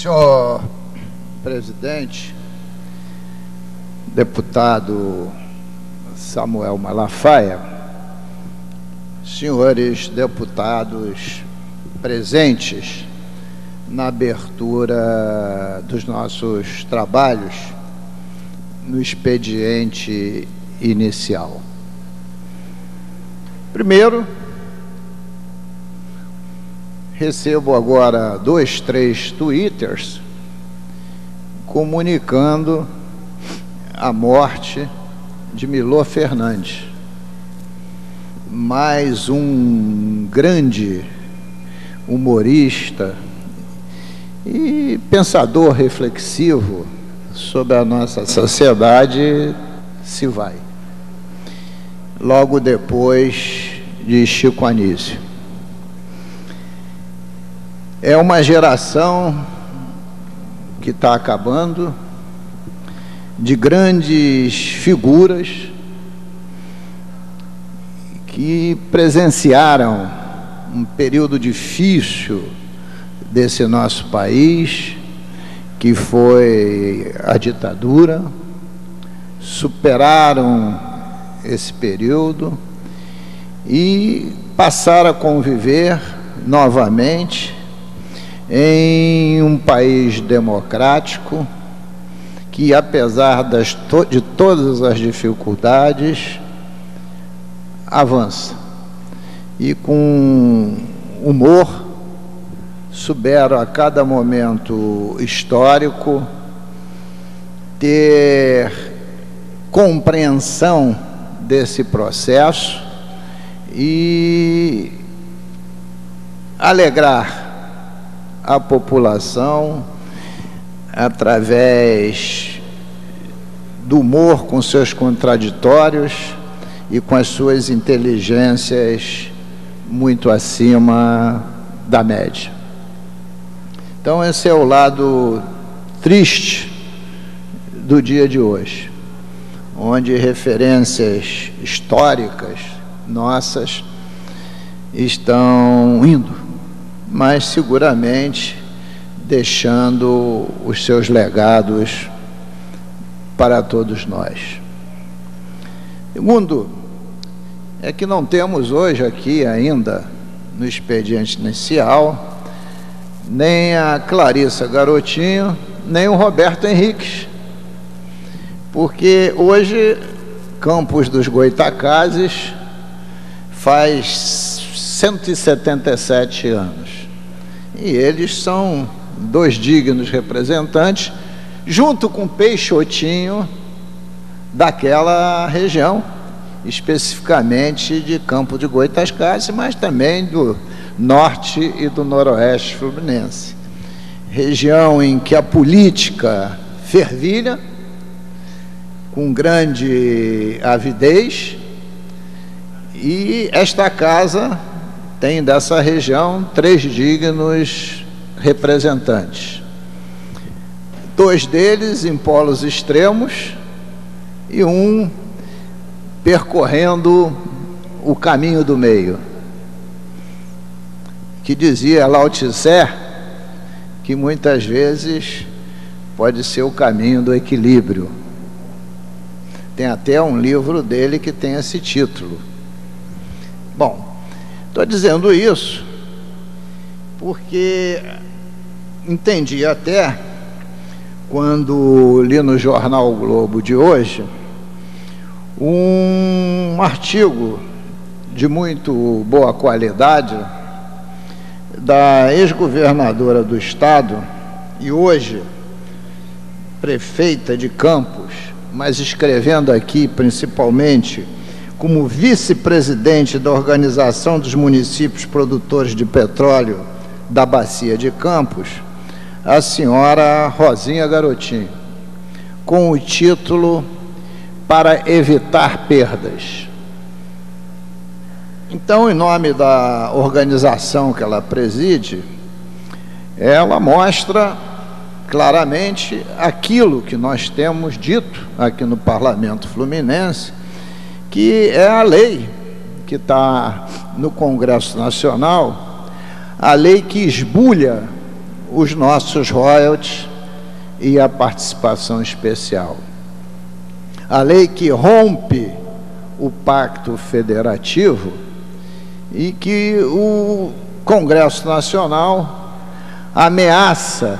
Senhor presidente, deputado Samuel Malafaia, senhores deputados presentes na abertura dos nossos trabalhos no expediente inicial. Primeiro, recebo agora 2, 3 twitters comunicando a morte de Milor Fernandes, mais um grande humorista e pensador reflexivo sobre a nossa sociedade se vai, logo depois de Chico Anísio. É uma geração que está acabando, de grandes figuras que presenciaram um período difícil desse nosso país, que foi a ditadura, superaram esse período e passaram a conviver novamente em um país democrático que, apesar de todas as dificuldades, avança e com humor souberam a cada momento histórico ter compreensão desse processo e alegrar a população através do humor com seus contraditórios e com as suas inteligências muito acima da média. Então esse é o lado triste do dia de hoje, onde referências históricas nossas estão indo, mas seguramente deixando os seus legados para todos nós. Segundo, é que não temos hoje aqui ainda, no expediente inicial, nem a Clarissa Garotinho, nem o Roberto Henriques, porque hoje Campos dos Goytacazes faz 177 anos. E eles são 2 dignos representantes, junto com Peixotinho, daquela região, especificamente de Campos de Goytacazes, mas também do norte e do noroeste fluminense. Região em que a política fervilha, com grande avidez, e esta casa tem dessa região 3 dignos representantes. 2 deles em polos extremos e um percorrendo o caminho do meio, que dizia Lao Tse que muitas vezes pode ser o caminho do equilíbrio. Tem até um livro dele que tem esse título. Bom, estou dizendo isso porque entendi até, quando li no jornal O Globo de hoje, um artigo de muito boa qualidade da ex-governadora do estado e hoje prefeita de Campos, mas escrevendo aqui principalmente como vice-presidente da Organização dos Municípios Produtores de Petróleo da Bacia de Campos, a senhora Rosinha Garotinho, com o título Para Evitar Perdas. Então, em nome da organização que ela preside, ela mostra claramente aquilo que nós temos dito aqui no Parlamento Fluminense, que é a lei que está no Congresso Nacional, a lei que esbulha os nossos royalties e a participação especial. A lei que rompe o pacto federativo e que o Congresso Nacional ameaça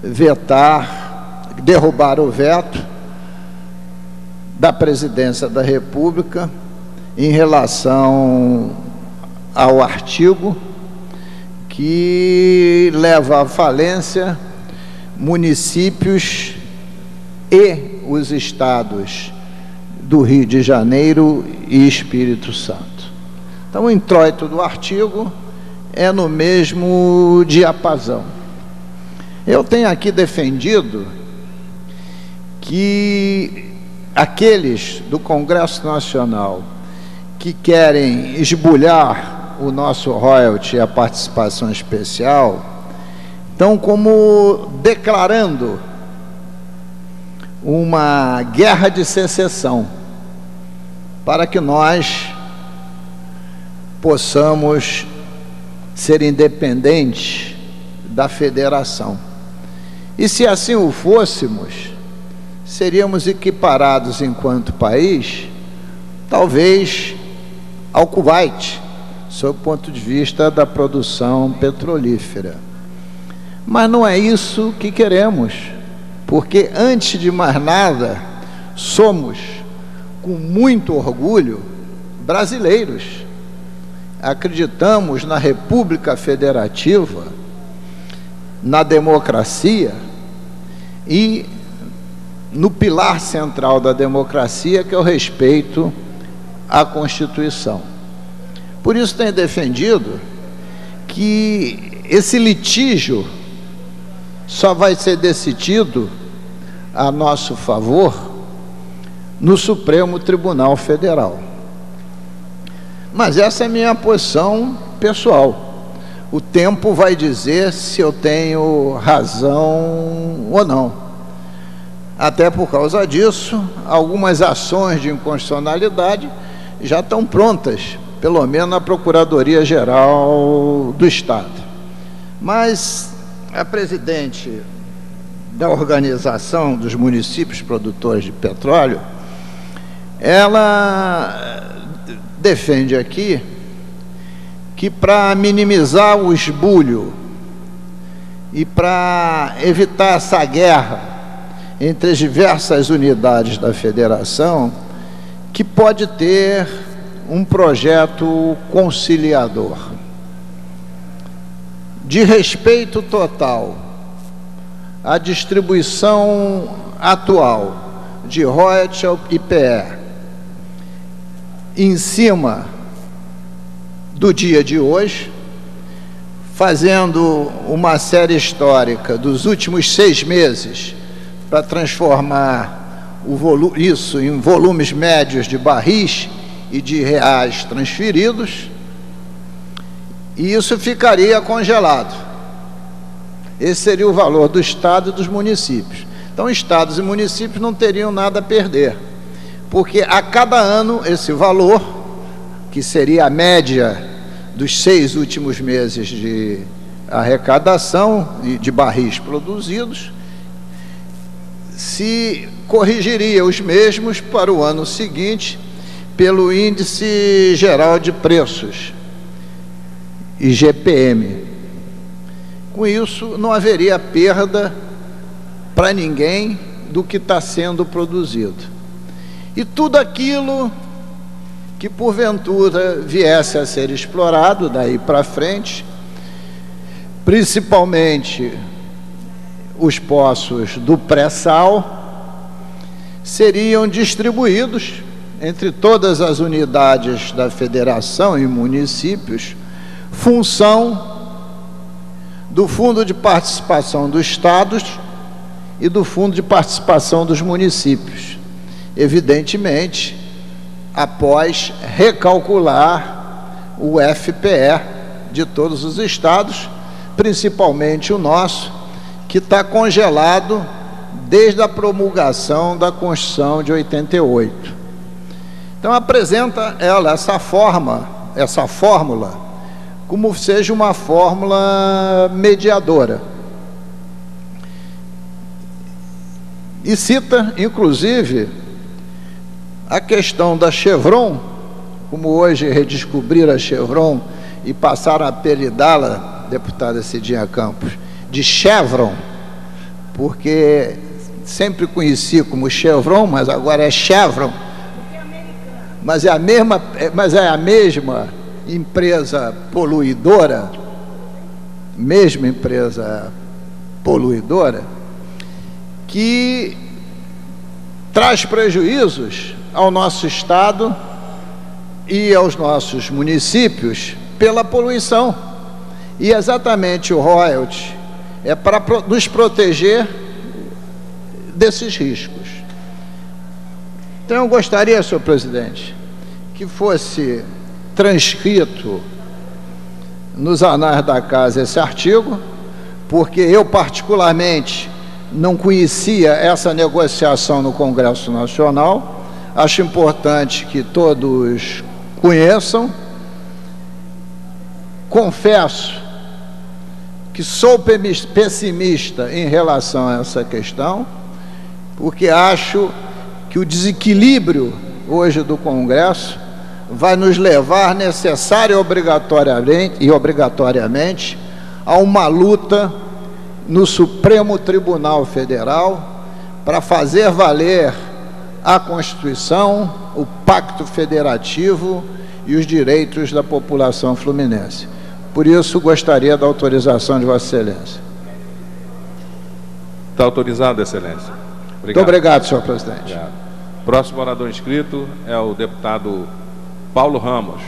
vetar, derrubar o veto da Presidência da República em relação ao artigo que leva à falência municípios e os estados do Rio de Janeiro e Espírito Santo. Então, o introito do artigo é no mesmo diapasão. Eu tenho aqui defendido que aqueles do Congresso Nacional que querem esbulhar o nosso royalty e a participação especial estão como declarando uma guerra de secessão para que nós possamos ser independentes da federação. E se assim o fôssemos, seríamos equiparados enquanto país, talvez ao Kuwait, sob o ponto de vista da produção petrolífera. Mas não é isso que queremos, porque, antes de mais nada, somos, com muito orgulho, brasileiros. Acreditamos na República Federativa, na democracia e no pilar central da democracia, que é o respeito à Constituição. Por isso tenho defendido que esse litígio só vai ser decidido a nosso favor no Supremo Tribunal Federal. Mas essa é a minha posição pessoal. O tempo vai dizer se eu tenho razão ou não. Até por causa disso, algumas ações de inconstitucionalidade já estão prontas, pelo menos na Procuradoria-Geral do Estado. Mas a presidente da Organização dos Municípios Produtores de Petróleo, ela defende aqui que, para minimizar o esbulho e para evitar essa guerra entre as diversas unidades da federação, que pode ter um projeto conciliador de respeito total à distribuição atual de royalties ao IPE em cima do dia de hoje, fazendo uma série histórica dos últimos 6 meses para transformar isso em volumes médios de barris e de reais transferidos, e isso ficaria congelado. Esse seria o valor do Estado e dos municípios. Então, estados e municípios não teriam nada a perder, porque a cada ano esse valor, que seria a média dos 6 últimos meses de arrecadação de barris produzidos, se corrigiria os mesmos para o ano seguinte pelo Índice Geral de Preços, IGPM. Com isso, não haveria perda para ninguém do que está sendo produzido. E tudo aquilo que porventura viesse a ser explorado daí para frente, principalmente os poços do pré-sal, seriam distribuídos entre todas as unidades da federação e municípios, função do Fundo de Participação dos Estados e do Fundo de Participação dos Municípios, evidentemente após recalcular o FPE de todos os estados, principalmente o nosso, que está congelado desde a promulgação da Constituição de 88. Então, apresenta ela essa fórmula como seja uma fórmula mediadora. E cita, inclusive, a questão da Chevron, como hoje redescobriram a Chevron e passaram a apelidá-la, deputada Cidinha Campos, de Chevron, porque sempre conheci como Chevron, mas agora é Chevron. Mas é a mesma empresa poluidora, que traz prejuízos ao nosso Estado e aos nossos municípios pela poluição. E exatamente o royalty é para nos proteger desses riscos. Então eu gostaria, senhor presidente, que fosse transcrito nos anais da Casa esse artigo, porque eu particularmente não conhecia essa negociação no Congresso Nacional. Acho importante que todos conheçam. Confesso que sou pessimista em relação a essa questão, porque acho que o desequilíbrio hoje do Congresso vai nos levar necessária e obrigatoriamente a uma luta no Supremo Tribunal Federal para fazer valer a Constituição, o Pacto Federativo e os direitos da população fluminense. Por isso, gostaria da autorização de Vossa Excelência. Está autorizado, Excelência. Obrigado. Muito obrigado, senhor presidente. Obrigado. Próximo orador inscrito é o deputado Paulo Ramos.